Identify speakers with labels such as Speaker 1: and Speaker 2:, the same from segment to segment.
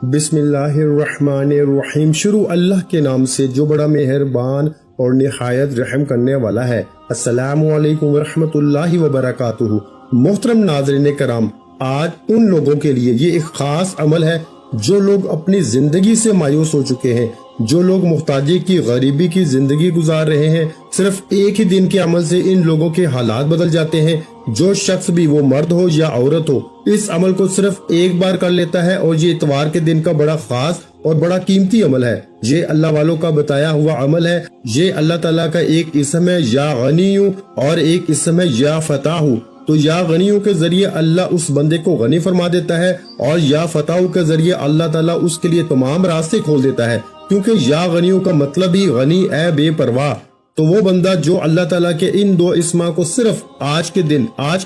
Speaker 1: बिस्मिल्लाहिर्रहमानिर्रहीम। शुरू अल्लाह के नाम से जो बड़ा मेहरबान और निहायत रहम करने वाला है। अस्सलामु अलैकुम वरहमतुल्लाहि वबरकातुहू। मोहतरम नाज़रीन कराम, आज उन लोगों के लिए ये एक खास अमल है जो लोग अपनी जिंदगी से मायूस हो चुके हैं, जो लोग मुहताजी की गरीबी की जिंदगी गुजार रहे हैं। सिर्फ एक ही दिन के अमल से इन लोगों के हालात बदल जाते हैं। जो शख्स भी, वो मर्द हो या औरत हो, इस अमल को सिर्फ एक बार कर लेता है और ये इतवार के दिन का बड़ा खास और बड़ा कीमती अमल है। ये अल्लाह वालों का बताया हुआ अमल है। ये अल्लाह ताला का एक इसम है या गनीयू और एक इसम है या फताहू। तो या गनीयू के जरिए अल्लाह उस बंदे को गनी फरमा देता है और या फताहू के जरिए अल्लाह ताला उसके लिए तमाम रास्ते खोल देता है, क्योंकि या गनीयू का मतलब ही गनी ए बेपरवाह। तो वो बंदा जो अल्लाह ताला के इन दो इस्मा को सिर्फ आज के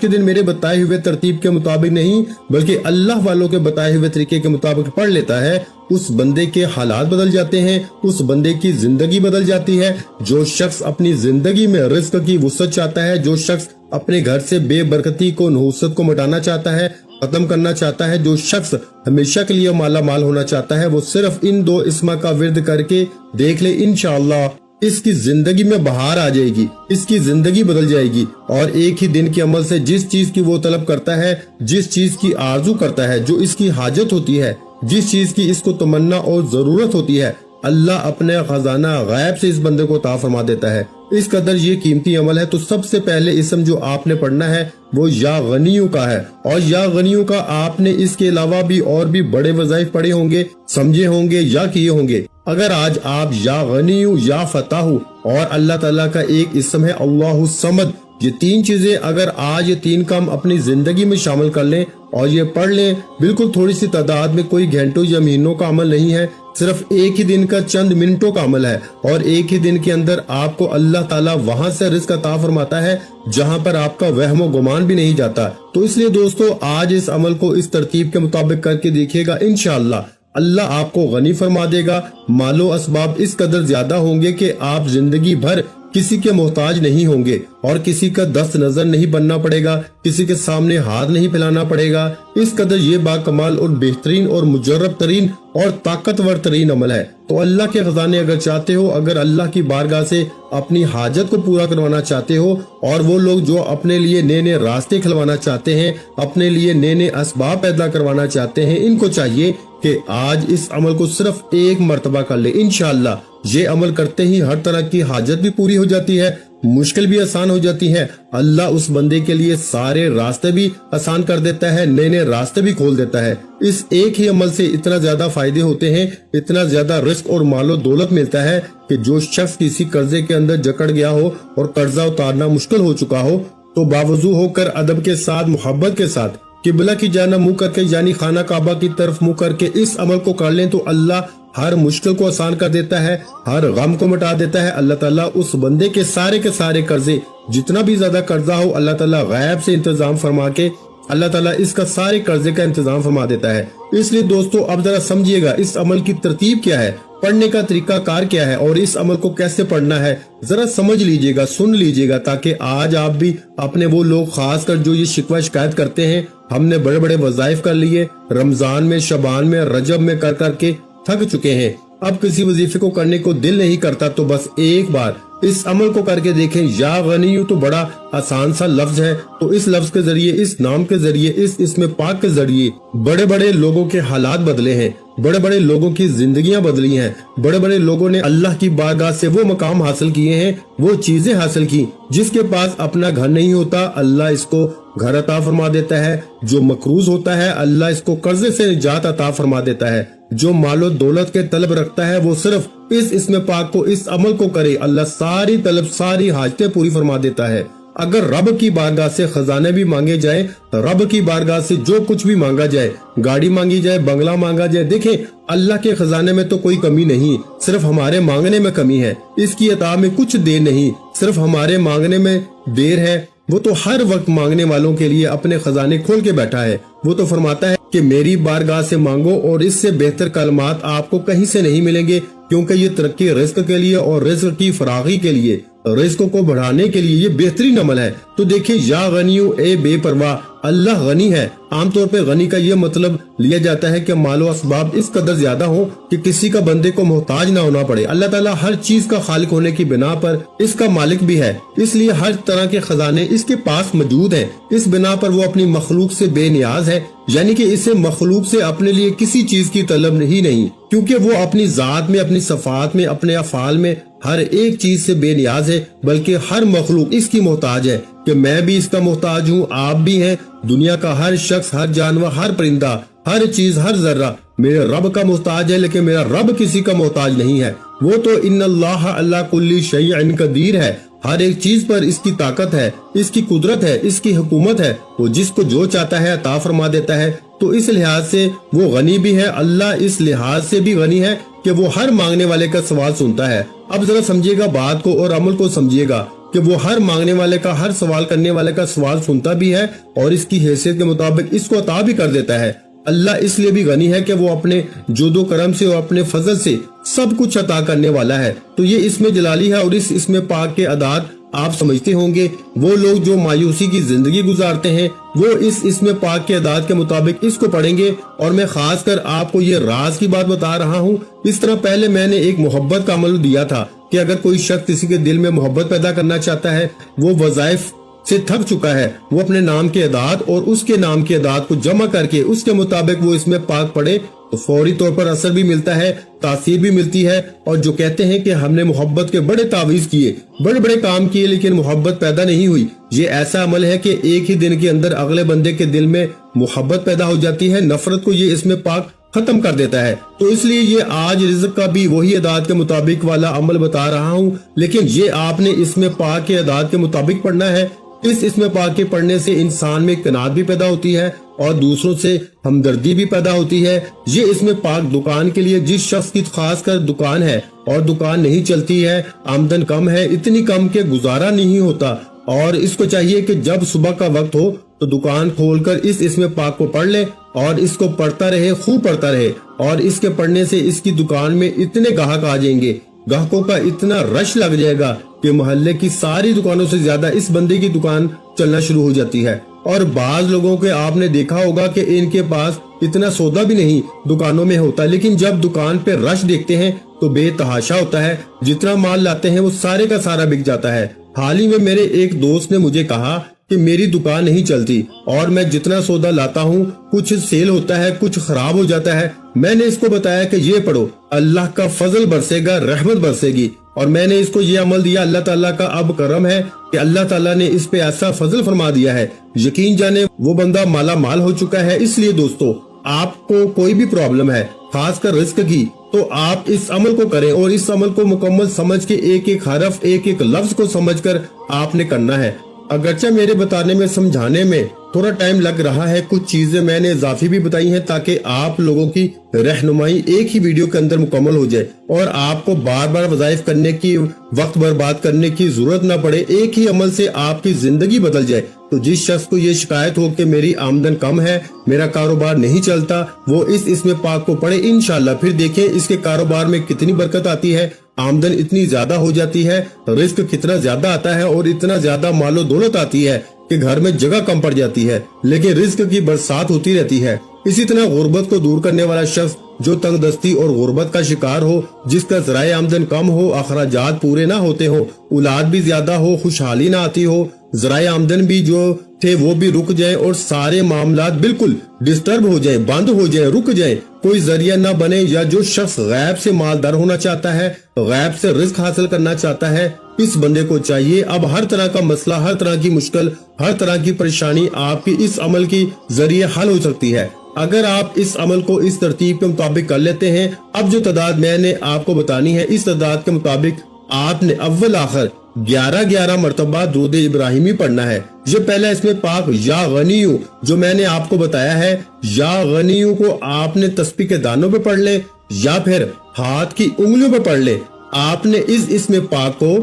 Speaker 1: दिन मेरे बताए हुए तरतीब के मुताबिक नहीं बल्कि अल्लाह वालों के बताए हुए तरीके के मुताबिक पढ़ लेता है, उस बंदे के हालात बदल जाते हैं, उस बंदे की जिंदगी बदल जाती है। जो शख्स अपनी जिंदगी में रिस्क की वुसअत चाहता है, जो शख्स अपने घर से बेबरकती को, नहुसत को मिटाना चाहता है, खत्म करना चाहता है, जो शख्स हमेशा के लिए माला माल होना चाहता है, वो सिर्फ इन दो इस्मा का विर्द करके देख ले, इंशाअल्लाह इसकी जिंदगी में बहार आ जाएगी, इसकी जिंदगी बदल जाएगी। और एक ही दिन के अमल से जिस चीज की वो तलब करता है, जिस चीज की आरजू करता है, जो इसकी हाजत होती है, जिस चीज की इसको तमन्ना और जरूरत होती है, अल्लाह अपने खजाना गैब से इस बंदे को अता फरमा देता है। इस कदर ये कीमती अमल है। तो सबसे पहले इसम जो आपने पढ़ना है वो या गनीयू का है। और या गनीयू का आपने इसके अलावा भी और भी बड़े वज़ाइफ पढ़े होंगे, समझे होंगे या किए होंगे। अगर आज आप या गनीयू या फताहू और अल्लाह ताला का एक इसम है अल्लाहु समद, ये तीन चीजें अगर आज ये तीन काम अपनी जिंदगी में शामिल कर लें और ये पढ़ लें, बिल्कुल थोड़ी सी तादाद में, कोई घंटों या महीनों का अमल नहीं है, सिर्फ एक ही दिन का चंद मिनटों का अमल है। और एक ही दिन के अंदर आपको अल्लाह ताला वहां से रिज़्क अता फरमाता है जहां पर आपका वहम व गुमान भी नहीं जाता। तो इसलिए दोस्तों, आज इस अमल को इस तरतीब के मुताबिक करके देखिएगा, इंशाअल्लाह अल्लाह आपको गनी फरमा देगा। मालो असबाब इस कदर ज्यादा होंगे कि आप जिंदगी भर किसी के मोहताज नहीं होंगे और किसी का दस्त नजर नहीं बनना पड़ेगा, किसी के सामने हाथ नहीं फैलाना पड़ेगा। इस कदर ये बाकमाल और बेहतरीन और मुजर्रब तरीन और ताकतवर तरीन अमल है। तो अल्लाह के खजाने अगर चाहते हो, अगर अल्लाह की बारगाह से अपनी हाजत को पूरा करवाना चाहते हो, और वो लोग जो अपने लिए नए नए रास्ते खिलवाना चाहते हैं, अपने लिए नए नए असबाब पैदा करवाना चाहते हैं, इनको चाहिए कि आज इस अमल को सिर्फ एक मर्तबा कर ले। इंशाअल्लाह ये अमल करते ही हर तरह की हाजत भी पूरी हो जाती है, मुश्किल भी आसान हो जाती है। अल्लाह उस बंदे के लिए सारे रास्ते भी आसान कर देता है, नए नए रास्ते भी खोल देता है। इस एक ही अमल से इतना ज्यादा फायदे होते हैं, इतना ज्यादा रिस्क और मालो दौलत मिलता है कि जो शख्स किसी कर्जे के अंदर जकड़ गया हो और कर्जा उतारना मुश्किल हो चुका हो, तो बावजू होकर अदब के साथ, मोहब्बत के साथ किबला की जाना मुंह करके, यानी खाना काबा की तरफ मुंह करके इस अमल को कर लें तो अल्लाह हर मुश्किल को आसान कर देता है, हर गम को मिटा देता है। अल्लाह ताला उस बंदे के सारे कर्जे, जितना भी ज्यादा कर्जा हो, अल्लाह ताला गैब से इंतजाम फरमा के अल्लाह ताला इसका सारे कर्जे का इंतजाम फरमा देता है। इसलिए दोस्तों, अब जरा समझिएगा इस अमल की तरतीब क्या है, पढ़ने का तरीका कार क्या है और इस अमल को कैसे पढ़ना है, जरा समझ लीजिएगा, सुन लीजिएगा, ताकि आज आप भी अपने वो लोग खास कर जो ये शिकवा शिकायत करते हैं, हमने बड़े बड़े वज़ाइफ कर लिए, रमजान में, शबान में, रजब में कर करके थक चुके हैं, अब किसी वजीफे को करने को दिल नहीं करता, तो बस एक बार इस अमल को करके देखें। या गनीयू तो बड़ा आसान सा लफ्ज है, तो इस लफ्ज के जरिए, इस नाम के जरिए, इस इसमें पाक के जरिए बड़े बड़े लोगों के हालात बदले हैं, बड़े बड़े लोगों की जिंदगियां बदली हैं, बड़े बड़े लोगों ने अल्लाह की बारगाह से वो मकाम हासिल किए हैं, वो चीजें हासिल की। जिसके पास अपना घर नहीं होता, अल्लाह इसको घर अता फरमा देता है। जो मकरूज होता है, अल्लाह इसको कर्जे से निजात अता फरमा देता है। जो मालो दौलत के तलब रखता है, वो सिर्फ इस इसमें पाक को, इस अमल को करे, अल्लाह सारी तलब, सारी हाजतें पूरी फरमा देता है। अगर रब की बारगाह से खजाने भी मांगे जाए, रब की बारगाह से जो कुछ भी मांगा जाए, गाड़ी मांगी जाए, बंगला मांगा जाए, देखें अल्लाह के खजाने में तो कोई कमी नहीं, सिर्फ हमारे मांगने में कमी है। इसकी अता में कुछ देर नहीं, सिर्फ हमारे मांगने में देर है। वो तो हर वक्त मांगने वालों के लिए अपने खजाने खोल के बैठा है। वो तो फरमाता है कि मेरी बारगाह से मांगो और इससे बेहतर कलमात आपको कहीं से नहीं मिलेंगे, क्योंकि ये तरक्की रिस्क के लिए और रिस्क की फरागी के लिए, रिस्क को बढ़ाने के लिए ये बेहतरीन अमल है। तो देखिए, या गनीयू ए बेपरवाह, अल्लाह गनी है, عام طور پہ غنی کا یہ مطلب لیا جاتا ہے کہ مال و اسباب اس قدر زیادہ ہوں کہ کسی کا بندے کو محتاج نہ ہونا پڑے۔ اللہ تعالیٰ ہر چیز کا خالق ہونے کی بنا پر اس کا مالک بھی ہے، اس لیے ہر طرح کے خزانے اس کے پاس موجود ہیں۔ اس بنا پر وہ اپنی مخلوق سے بے نیاز ہے، یعنی کہ اسے مخلوق سے اپنے لیے کسی چیز کی طلب ہی نہیں، کیونکہ وہ اپنی ذات میں، اپنی صفات میں، اپنے افعال میں ہر ایک چیز سے بے نیاز ہے، بلکہ ہر مخلوق اس کی محتاج ہے کہ میں بھی اس کا محتاج ہوں، آپ بھی ہیں۔ دنیا کا ہر شخص، ہر جانور، ہر پرندہ، ہر چیز، ہر ذرہ میرے رب کا محتاج ہے، لیکن میرا رب کسی کا محتاج نہیں ہے۔ وہ تو ان اللہ علی کل شیء قدیر ہے، ہر ایک چیز پر اس کی طاقت ہے، اس کی قدرت ہے، اس کی حکومت ہے، وہ جس کو جو چاہتا ہے عطا فرما دیتا ہے۔ تو اس لحاظ سے وہ غنی بھی ہے، اللہ اس لحاظ سے بھی غنی ہے کہ وہ ہر مانگنے والے کا سوال سنتا ہے۔ اب ذرا سمجھیے گا بات کو اور عمل کو سمجھیے گا کہ وہ ہر مانگنے والے کا، ہر سوال کرنے والے کا سوال سنتا بھی ہے اور اس کی حیثیت کے مطابق اس کو عطا بھی کر دیتا ہے۔ اللہ اس لیے بھی غنی ہے کہ وہ اپنے جود و کرم سے اور اپنے فضل سے سب کچھ عطا کرنے والا ہے۔ تو یہ اسم جلالی ہے اور اس اسم پاک کے اعداد آپ سمجھتے ہوں گے۔ وہ لوگ جو مایوسی کی زندگی گزارتے ہیں وہ اس اسم پاک کے اعداد کے مطابق اس کو پڑھیں گے، اور میں خاص کر آپ کو یہ راز کی بات بتا رہا ہوں۔ اس طرح پہلے میں نے ایک محبت کا عمل دیا تھا کہ اگر کوئی شخص کسی کے دل میں محبت پیدا کرنا چاہتا ہے، وہ وظائف سے تھک چکا ہے، وہ اپنے نام کے اعداد اور اس کے نام کے اعداد کو جمع کر کے اس کے مطابق وہ اس میں پاک پڑھے تو فوری طور پر اثر بھی ملتا ہے، تاثیر بھی ملتی ہے۔ اور جو کہتے ہیں کہ ہم نے محبت کے بڑے تعویذ کیے، بڑے بڑے کام کیے، لیکن محبت پیدا نہیں ہوئی، یہ ایسا عمل ہے کہ ایک ہی دن کے اندر اگلے بندے کے دل میں محبت پیدا ہو جاتی ہے، نفرت کو یہ اس میں پاک ختم کر دیتا ہے۔ تو اس لیے یہ آج رزق کا بھی وہی اعداد کے مطابق والا عمل بتا رہا ہوں، لیکن یہ آپ نے اس میں پاک کے اعداد کے مطابق پڑھنا ہے۔ اس میں پاک کے پڑھنے سے انسان میں قناعت بھی پیدا ہوتی ہے اور دوسروں سے ہمدردی بھی پیدا ہوتی ہے۔ یہ اس میں پاک دکان کے لیے، جس شخص کی خاص کر دکان ہے اور دکان نہیں چلتی ہے، آمدن کم ہے، اتنی کم کہ گزارا نہیں ہوتا، اور اس کو چاہیے کہ جب صبح کا وقت ہو تو دکان کھول کر اس میں پاک کو پڑھ لے اور اس کو پڑھتا رہے، خوب پڑھتا رہے، اور اس کے پڑھنے سے اس کی دکان میں اتنے گاہک آ جائیں گے، گاہکوں کا اتنا رش لگ جائے گا کہ محلے کی ساری دکانوں سے زیادہ اس بندے کی دکان چلنا شروع ہو جاتی ہے۔ اور بعض لوگوں کے آپ نے دیکھا ہوگا کہ ان کے پاس اتنا سودا بھی نہیں دکانوں میں ہوتا، لیکن جب دکان پہ رش دیکھتے ہیں تو بے تحاشا ہوتا ہے، جتنا مال لاتے ہیں وہ سارے کا سارا بک جاتا ہے۔ حال ہی میں میرے ایک دوست نے مجھے کہا کہ میری دکان نہیں چلتی اور میں جتنا سودا لاتا ہوں کچھ سیل ہوتا ہے، کچھ خراب ہو جاتا ہے۔ میں نے اس کو بتایا کہ یہ پڑھو، اللہ کا فضل برسے گا، رحمت برسے گی، اور میں نے اس کو یہ عمل دیا۔ اللہ تعالیٰ کا اب کرم ہے کہ اللہ تعالیٰ نے اس پہ ایسا فضل فرما دیا ہے، یقین جانے وہ بندہ مالا مال ہو چکا ہے۔ اس لیے دوستو، آپ کو کوئی بھی پرابلم ہے، خاص کر رزق کی، تو آپ اس عمل کو کریں اور اس عمل کو مکمل سمجھ کے ایک ایک حرف، ایک ایک لفظ کو سمجھ کر آپ نے کرنا ہے۔ اگرچہ میرے بتانے میں، سمجھانے میں تھوڑا ٹائم لگ رہا ہے، کچھ چیزیں میں نے اضافی بھی بتائی ہیں تاکہ آپ لوگوں کی رہنمائی ایک ہی ویڈیو کے اندر مکمل ہو جائے اور آپ کو بار بار وظائف کرنے کی، وقت برباد کرنے کی ضرورت نہ پڑے، ایک ہی عمل سے آپ کی زندگی بدل جائے۔ تو جس شخص کو یہ شکایت ہو کہ میری آمدن کم ہے، میرا کاروبار نہیں چلتا، وہ اس میں پاک کو پڑھے، انشاءاللہ پھر دیکھیں اس کے کاروبار میں کتنی برکت آتی ہے، آمدن اتنی زیادہ ہو جاتی ہے، رزق کتنا زیادہ آتا ہے اور اتنا زیادہ مال و دولت آتی ہے کہ گھر میں جگہ کم پڑ جاتی ہے، لیکن رزق کی برسات ہوتی رہتی ہے۔ اسی طرح غربت کو دور کرنے والا شخص جو تنگ دستی اور غربت کا شکار ہو، جس کا ذرائع آمدن کم ہو، اخراجات پورے نہ ہوتے ہو، اولاد بھی زیادہ ہو، خوشحالی نہ آتی ہو، ذرائع آمدن بھی جو تھے وہ بھی رک جائیں اور سارے معاملات بالکل ڈسٹرب ہو جائیں، بند ہو جائیں، رک جائیں، کوئی ذریعہ نہ بنے، یا جو شخص غیب سے مالدار ہونا چاہتا ہے، غیب سے رزق حاصل کرنا چاہتا ہے، اس بندے کو چاہیے اب ہر طرح کا مسئلہ، ہر طرح کی مشکل، ہر طرح کی پریشانی آپ کی اس عمل کی ذریعے حل ہو سکتی ہے اگر آپ اس عمل کو اس ترتیب کے مطابق کر لیتے ہیں۔ اب جو تعداد میں نے آپ کو بتانی ہے، اس تعداد کے مطابق آپ نے اول آخر 11 مرتبہ درود ابراہیمی پڑھنا ہے۔ یہ پہلا اس میں پاک یا غنیو جو میں نے آپ کو بتایا ہے، یا غنیو کو آپ نے تسبیح کے دانوں پہ پڑھ لے یا پھر ہاتھ کی انگلیوں پہ پڑھ لے۔ آپ نے اس میں پاک کو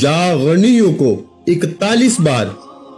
Speaker 1: یا غنیو کو 41 بار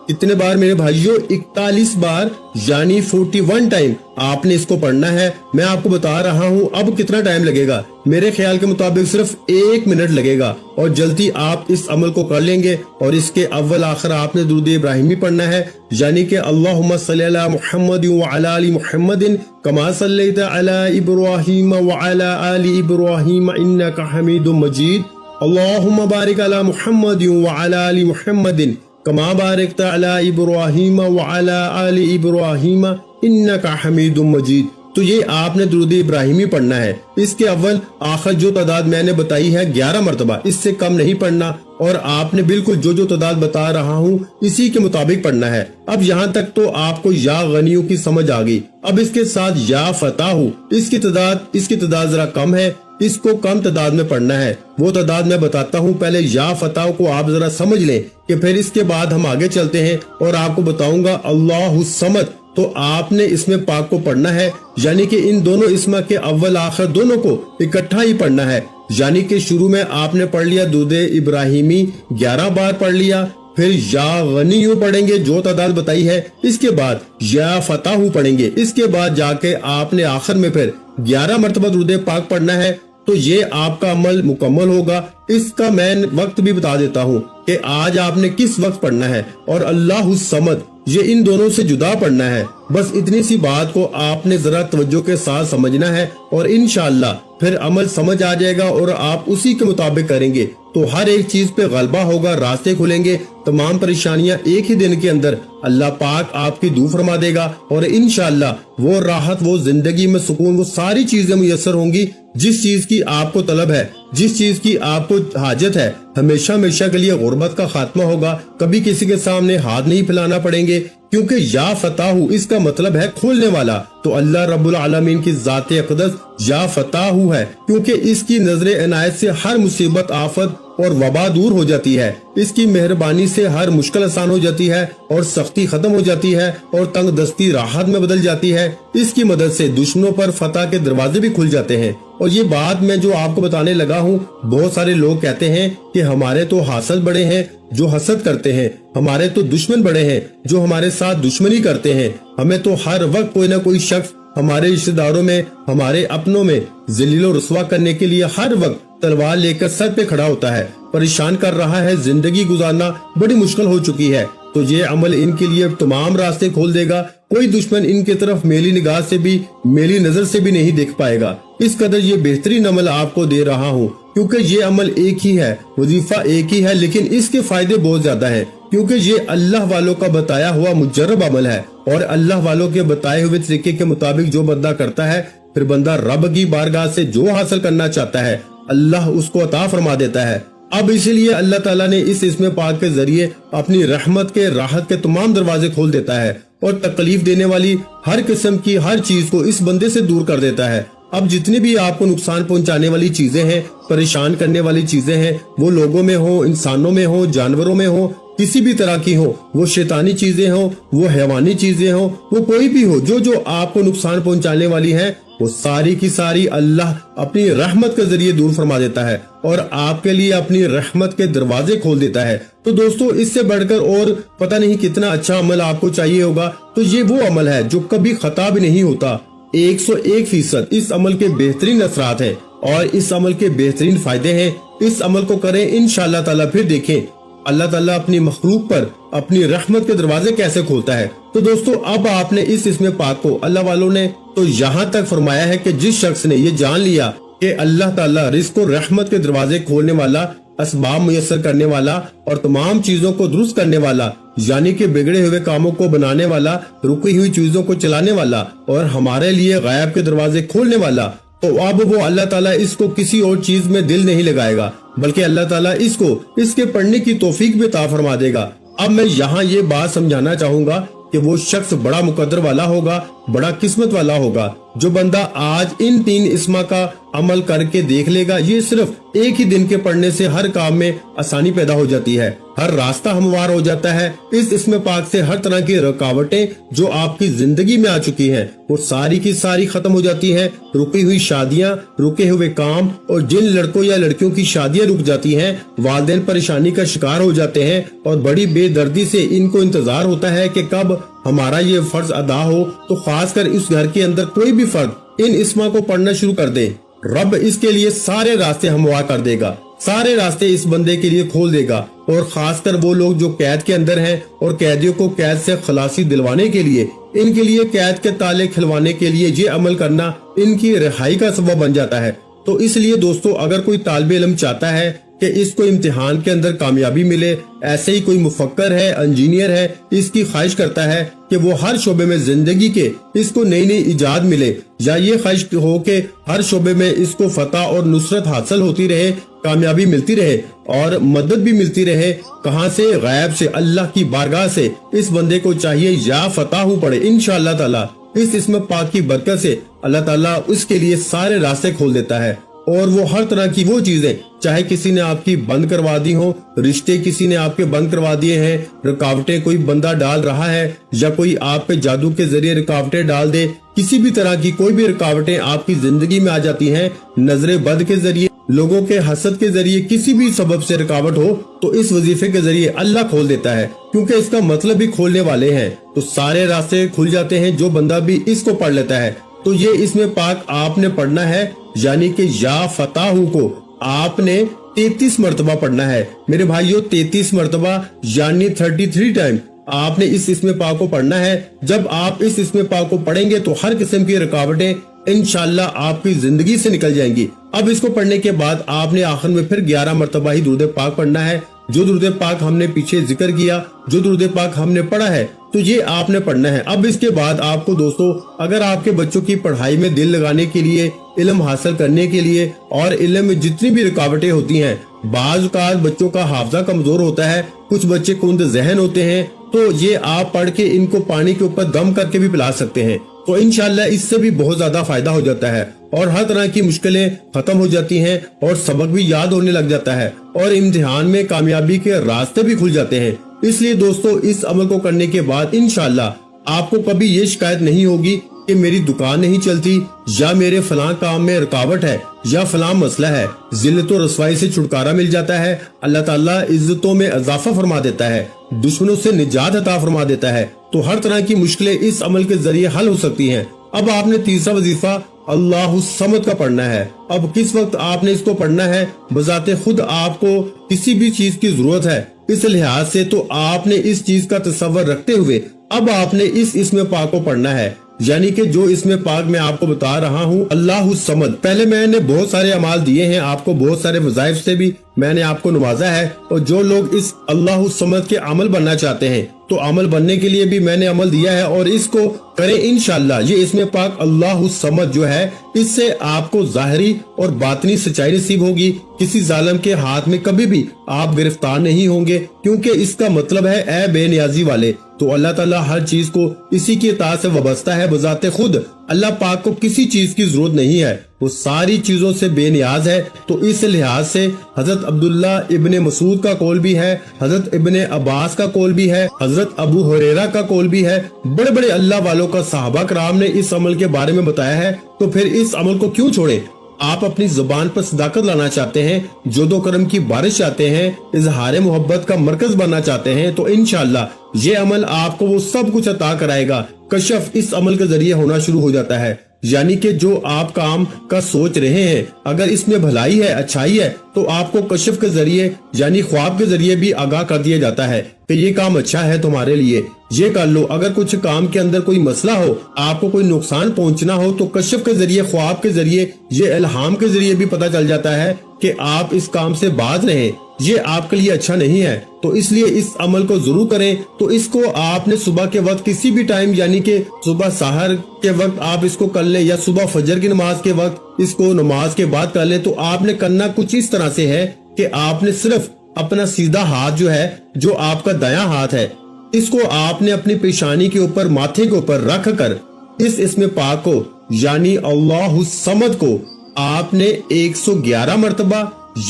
Speaker 1: कितने बार मेरे भाइयों? 41 बार, यानी 41 टाइम आपने इसको पढ़ना है। मैं आपको बता रहा हूँ अब कितना टाइम लगेगा। मेरे ख्याल के मुताबिक सिर्फ 1 मिनट लगेगा और जल्दी आप इस अमल को कर लेंगे। और इसके अव्वल आखिर आपने दुरूद इब्राहिमी पढ़ना है, यानी कि अल्लाहुम्मा सल्ली अला मुहम्मद व अला आलि मुहम्मदिन कमा सल्लैता अला इब्राहीम व अला आलि इब्राहीम इन्नका हमीदुम मजीद। अल्लाहुम्मा बारिक अला मुहम्मद व अला आलि मुहम्मदिन कमा बारकता अला इब्राहीम व अला आलि इब्राहीम इन्नका हमीदुम मजीद। तो ये आपने दुरूद इब्राहिमी पढ़ना है। इसके अव्वल आखिर जो तादाद मैंने बताई है 11 मरतबा, इससे कम नहीं पढ़ना। और आपने बिल्कुल जो तादाद बता रहा हूँ इसी के मुताबिक पढ़ना है। अब यहाँ तक तो आपको या गनियों की समझ आ गई। अब इसके साथ या फताहू, इसकी तादाद जरा कम है, इसको कम तादाद में पढ़ना है। वो तादाद मैं बताता हूँ, पहले या फताह को आप जरा समझ लें कि फिर इसके बाद हम आगे चलते हैं और आपको बताऊंगा अल्लाहु समद। तो आपने इसमें पाक को पढ़ना है, यानी कि इन दोनों इसमा के अव्वल आखिर दोनों को इकट्ठा ही पढ़ना है। यानी कि शुरू में आपने पढ़ लिया दुरूद इब्राहिमी 11 बार पढ़ लिया, फिर या गनियू पढ़ेंगे जो तादाद बताई है, इसके बाद या फताहू पढ़ेंगे, इसके बाद जाके आपने आखिर में फिर 11 मरतबा दुरूद पाक पढ़ना है। तो ये आपका अमल मुकम्मल होगा। इसका मैं वक्त भी बता देता हूँ कि आज आपने किस वक्त पढ़ना है और अल्लाहु समद ये इन दोनों से जुदा पढ़ना है। बस इतनी सी बात को आपने जरा तवज्जो के साथ समझना है और इंशाअल्लाह फिर अमल समझ आ जाएगा और आप उसी के मुताबिक करेंगे तो हर एक चीज पे गलबा होगा, रास्ते खुलेंगे, तमाम परेशानियां एक ही दिन के अंदर अल्लाह पाक आपकी दूर फरमा देगा और इंशाअल्लाह वो राहत, वो जिंदगी में सुकून, वो सारी चीजें मुयस्सर होंगी जिस चीज की आपको तलब है, जिस चीज की आपको हाजत है। हमेशा हमेशा के लिए गुर्बत का खात्मा होगा, कभी किसी के सामने हाथ नहीं फैलाना पड़ेंगे, क्योंकि या फताहू इसका मतलब है खोलने वाला। तो अल्लाह रब्बुल आलमीन की ज़ाते अक़दस या फताहू है, क्योंकि इसकी नजर इनायत से हर मुसीबत, आफत और वबा दूर हो जाती है। इसकी मेहरबानी से हर मुश्किल आसान हो जाती है और सख्ती खत्म हो जाती है और तंग दस्ती राहत में बदल जाती है। इसकी मदद से दुश्मनों पर फतह के दरवाजे भी खुल जाते हैं। और ये बात मैं जो आपको बताने लगा हूँ, बहुत सारे लोग कहते हैं कि हमारे तो हासद बड़े हैं जो हसद करते हैं, हमारे तो दुश्मन बड़े हैं जो हमारे साथ दुश्मनी करते हैं, हमें तो हर वक्त कोई ना कोई शख्स हमारे रिश्तेदारों में, हमारे अपनों में ज़लील रुस्वा करने के लिए हर वक्त तलवार लेकर सर पे खड़ा होता है, परेशान कर रहा है। जिंदगी गुजारना बड़ी मुश्किल हो चुकी है। तो ये अमल इनके लिए तमाम रास्ते खोल देगा। कोई दुश्मन इनके तरफ मेली निगाह से भी, मेली नजर से भी नहीं देख पाएगा। इस कदर ये बेहतरीन अमल आपको दे रहा हूँ, क्योंकि ये अमल एक ही है, वजीफा एक ही है, लेकिन इसके फायदे बहुत ज्यादा हैं, क्योंकि ये अल्लाह वालों का बताया हुआ मुजर्रब अमल है। और अल्लाह वालों के बताए हुए तरीके के मुताबिक जो बंदा करता है, फिर बंदा रब की बारगाह से जो हासिल करना चाहता है अल्लाह उसको अता फरमा देता है। अब इसीलिए अल्लाह ताला ने इस इसमें पाक के जरिए अपनी रहमत के, राहत के तमाम दरवाजे खोल देता है और तकलीफ देने वाली हर किस्म की हर चीज को इस बंदे से दूर कर देता है। अब जितनी भी आपको नुकसान पहुंचाने वाली चीजें हैं, परेशान करने वाली चीजें हैं, वो लोगों में हो, इंसानों में हो, जानवरों में हो, किसी भी तरह की हो, वो शैतानी चीजें हो, वो हैवानी चीजें हो, वो कोई भी हो, जो जो आपको नुकसान पहुंचाने वाली है, वो सारी की सारी अल्लाह अपनी रहमत के जरिए दूर फरमा देता है और आपके लिए अपनी रहमत के दरवाजे खोल देता है। तो दोस्तों, इससे बढ़कर और पता नहीं कितना अच्छा अमल आपको चाहिए होगा। तो ये वो अमल है जो कभी खता भी नहीं होता। 101% इस अमल के बेहतरीन असरात हैं और इस अमल के बेहतरीन फायदे हैं। इस अमल को करें, इंशाअल्लाह ताला फिर देखें अल्लाह ताला अपनी मखलूक पर अपनी रहमत के दरवाजे कैसे खोलता है। तो दोस्तों, अब आपने इस इसमें पाक को, अल्लाह वालों ने तो यहाँ तक फरमाया है कि जिस शख्स ने ये जान लिया कि अल्लाह ताला रिज़्क़ और रहमत के दरवाजे खोलने वाला, असबाब मुयस्सर करने वाला और तमाम चीजों को दुरुस्त करने वाला, यानी कि बिगड़े हुए कामों को बनाने वाला, रुकी हुई चीजों को चलाने वाला और हमारे लिए गायब के दरवाजे खोलने वाला, तो अब वो अल्लाह ताला इसको किसी और चीज में दिल नहीं लगाएगा, बल्कि अल्लाह ताला इसको इसके पढ़ने की तौफीक भी अता फरमा देगा। अब मैं यहाँ ये बात समझाना चाहूंगा कि वो शख्स बड़ा मुकद्दर वाला होगा बड़ा किस्मत वाला होगा। जो बंदा आज इन 3 इस्मा का अमल करके देख लेगा, ये सिर्फ एक ही दिन के पढ़ने से हर काम में आसानी पैदा हो जाती है, हर रास्ता हमवार हो जाता है। इस इस्म पाक से हर तरह की रुकावटें जो आपकी जिंदगी में आ चुकी हैं, वो सारी की सारी खत्म हो जाती हैं। रुकी हुई शादियां, रुके हुए काम, और जिन लड़कों या लड़कियों की शादियां रुक जाती हैं, वालिदैन परेशानी का शिकार हो जाते हैं और बड़ी बेदर्दी से इनको इंतजार होता है कि कब हमारा ये फर्ज अदा हो। तो खासकर इस घर के अंदर कोई भी फर्द इन इस्मा को पढ़ना शुरू कर दे, रब इसके लिए सारे रास्ते हमवार कर देगा, सारे रास्ते इस बंदे के लिए खोल देगा। और खासकर वो लोग जो कैद के अंदर हैं और कैदियों को कैद से खलासी दिलवाने के लिए, इनके लिए कैद के ताले खिलवाने के लिए ये अमल करना इनकी रिहाई का सबब बन जाता है। तो इसलिए दोस्तों, अगर कोई तालिब इल्म चाहता है कि इसको इम्तिहान के अंदर कामयाबी मिले, ऐसे ही कोई मुफक्कर है, इंजीनियर है, इसकी ख्वाहिश करता है कि वो हर शोबे में जिंदगी के इसको नई नई इजाद मिले, या ये ख्वाहिश हो कि हर शोबे में इसको फतह और नुसरत हासिल होती रहे, कामयाबी मिलती रहे और मदद भी मिलती रहे, कहां से? गैब से, अल्लाह की बारगाह से। इस बंदे को चाहिए या फताहू पढ़े इंशाअल्लाह ताला। इस इस्म पाक की बरकत से अल्लाह ताला उसके लिए सारे रास्ते खोल देता है और वो हर तरह की वो चीजें, चाहे किसी ने आपकी बंद करवा दी हो, रिश्ते किसी ने आपके बंद करवा दिए हैं, रुकावटें कोई बंदा डाल रहा है, या कोई आप पे जादू के जरिए रुकावटें डाल दे, किसी भी तरह की कोई भी रुकावटें आपकी जिंदगी में आ जाती हैं, नजरे बद के जरिए, लोगों के हसद के जरिए, किसी भी सबब से रुकावट हो, तो इस वजीफे के जरिए अल्लाह खोल देता है, क्योंकि इसका मतलब भी खोलने वाले हैं। तो सारे रास्ते खुल जाते हैं जो बंदा भी इसको पढ़ लेता है। तो ये इसमें पाक आपने पढ़ना है, यानी कि या फताहू को आपने 33 मरतबा पढ़ना है मेरे भाइयों, 33 मरतबा यानी 33 टाइम आपने इस इस्म पाक को पढ़ना है। जब आप इस इस्म पाक को पढ़ेंगे तो हर किस्म की रुकावटें इंशाअल्लाह आपकी जिंदगी से निकल जाएंगी। अब इसको पढ़ने के बाद आपने आखिर में फिर 11 मरतबा ही दुरूद पाक पढ़ना है। जो दुरूद पाक हमने पीछे जिक्र किया, जो दुरूद पाक हमने पढ़ा है, तो ये आपने पढ़ना है। अब इसके बाद आपको दोस्तों, अगर आपके बच्चों की पढ़ाई में दिल लगाने के लिए, इल्म हासिल करने के लिए, और इल्म में जितनी भी रुकावटें होती हैं, बाज़ औक़ात बच्चों का हाफजा कमजोर होता है, कुछ बच्चे कुंद ज़हन होते हैं, तो ये आप पढ़ के इनको पानी के ऊपर दम करके भी पिला सकते हैं। तो इंशाअल्लाह इससे भी बहुत ज्यादा फायदा हो जाता है और हर तरह की मुश्किलें खत्म हो जाती हैं और सबक भी याद होने लग जाता है और इम्तिहान में कामयाबी के रास्ते भी खुल जाते हैं। इसलिए दोस्तों, इस अमल को करने के बाद इंशाअल्लाह आपको कभी ये शिकायत नहीं होगी कि मेरी दुकान नहीं चलती, या मेरे फलां काम में रुकावट है, या फलां मसला है। जिल्लत और रसवाई से छुटकारा मिल जाता है। अल्लाह ताला इज्जतों में इजाफा फरमा देता है, दुश्मनों से निजात अता फरमा देता है। तो हर तरह की मुश्किलें इस अमल के जरिए हल हो सकती हैं। अब आपने तीसरा वजीफा अल्लाहु समद का पढ़ना है। अब किस वक्त आपने इसको पढ़ना है? बजाते खुद आपको किसी भी चीज की जरूरत है, इस लिहाज से तो आपने इस चीज का तसव्वुर रखते हुए अब आपने इस इस्म पाक को पढ़ना है। यानी कि जो इसमें पाक मैं आपको बता रहा हूँ, अल्लाहु समद। पहले मैंने बहुत सारे अमाल दिए हैं आपको, बहुत सारे वज़ाइफ से भी मैंने आपको नवाजा है। और जो लोग इस अल्लाहु समद के अमल बनना चाहते हैं, तो अमल बनने के लिए भी मैंने अमल दिया है और इसको करें इंशाअल्लाह। ये इसमें पाक अल्लाहु समद जो है, इससे आपको ज़ाहिरी और बातनी सच्चाई नसीब होगी। किसी जालिम के हाथ में कभी भी आप गिरफ्तार नहीं होंगे, क्योंकि इसका मतलब है ए बेनियाजी वाले। तो अल्लाह ताला हर चीज को इसी की इताअत से वाबस्ता है। बजाते खुद अल्लाह पाक को किसी चीज की जरूरत नहीं है, वो सारी चीजों से बेनियाज है। तो इस लिहाज से हजरत अब्दुल्ला इब्ने मसूद का कौल भी है, हजरत इब्ने अब्बास का कौल भी है, हजरत अबू हुरैरा का कौल भी है। बड़े बड़े अल्लाह वालों का सहाबा कराम ने इस अमल के बारे में बताया है। तो फिर इस अमल को क्यों छोड़े? आप अपनी जुबान पर सदाकत लाना चाहते हैं, जोदो करम की बारिश चाहते हैं, इजहार मोहब्बत का मरकज बनना चाहते हैं, तो इंशाअल्लाह ये अमल आपको वो सब कुछ अता कराएगा। कशफ इस अमल के जरिए होना शुरू हो जाता है। यानी कि जो आप काम का सोच रहे हैं, अगर इसमें भलाई है, अच्छाई है, तो आपको कशफ के जरिए यानी ख्वाब के जरिए भी आगाह कर दिया जाता है कि ये काम अच्छा है तुम्हारे लिए, ये कर लो। अगर कुछ काम के अंदर कोई मसला हो, आपको कोई नुकसान पहुंचना हो, तो कशफ के जरिए, ख्वाब के जरिए, ये इल्हाम के जरिए भी पता चल जाता है कि आप इस काम से बाज रहें, ये आपके लिए अच्छा नहीं है। तो इसलिए इस अमल को जरूर करें। तो इसको आपने सुबह के वक्त किसी भी टाइम, यानी कि सुबह सहर के वक्त आप इसको कर लें, या सुबह फजर की नमाज के वक्त इसको नमाज के बाद कर लें। तो आपने करना कुछ इस तरह से है कि आपने सिर्फ अपना सीधा हाथ जो है, जो आपका दायां हाथ है, इसको आपने अपनी पेशानी के ऊपर, माथे के ऊपर रख कर इस इस्म पाक को यानी अल्लाहु समद को आपने 111 मरतबा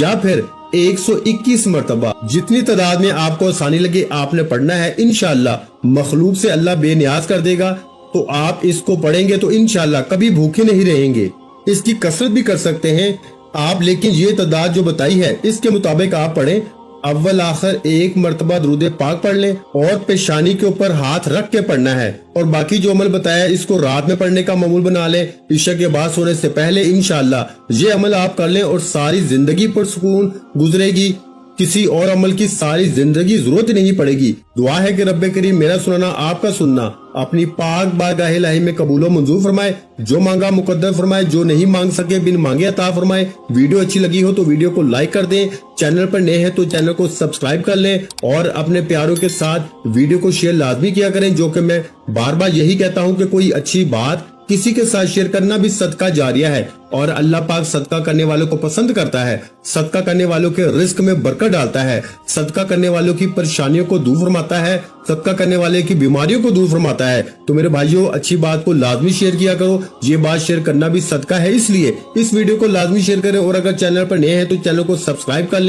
Speaker 1: या फिर 121 मरतबा, जितनी तादाद में आपको आसानी लगे आपने पढ़ना है। इंशाअल्लाह मखलूक से अल्लाह बेनियाज कर देगा। तो आप इसको पढ़ेंगे तो इंशाअल्लाह कभी भूखे नहीं रहेंगे। इसकी कसरत भी कर सकते हैं आप, लेकिन ये तादाद जो बताई है इसके मुताबिक आप पढ़ें। अव्वल आखिर 1 मरतबा दुरूद पाक पढ़ लें और पेशानी के ऊपर हाथ रख के पढ़ना है। और बाकी जो अमल बताया इसको रात में पढ़ने का मामूल बना लें, इशा के बाद सोने से पहले। इंशाअल्लाह ये अमल आप कर लें और सारी जिंदगी पर सुकून गुजरेगी। किसी और अमल की सारी जिंदगी जरूरत नहीं पड़ेगी। दुआ है कि रब्बे करीम मेरा सुनाना आपका सुनना अपनी पाक बारगाह इलाही में कबूल मंजूर फरमाए। जो मांगा मुकद्दर फरमाए, जो नहीं मांग सके बिन मांगे अता फरमाए। वीडियो अच्छी लगी हो तो वीडियो को लाइक कर दें, चैनल पर नए हैं तो चैनल को सब्सक्राइब कर लें और अपने प्यारों के साथ वीडियो को शेयर लाजमी किया करें। जो कि मैं बार बार यही कहता हूँ कि कोई अच्छी बात किसी के साथ शेयर करना भी सदका जारिया है और अल्लाह पाक सदका करने वालों को पसंद करता है। सदका करने वालों के रिस्क में बरकत डालता है, सदका करने वालों की परेशानियों को दूर फरमाता है, सदका करने वाले की बीमारियों को दूर फरमाता है। तो मेरे भाइयों अच्छी बात को लाजमी शेयर किया करो। ये बात शेयर करना भी सदका है, इसलिए इस वीडियो को लाजमी शेयर करें। और अगर चैनल पर नए हैं तो चैनल को सब्सक्राइब कर लें।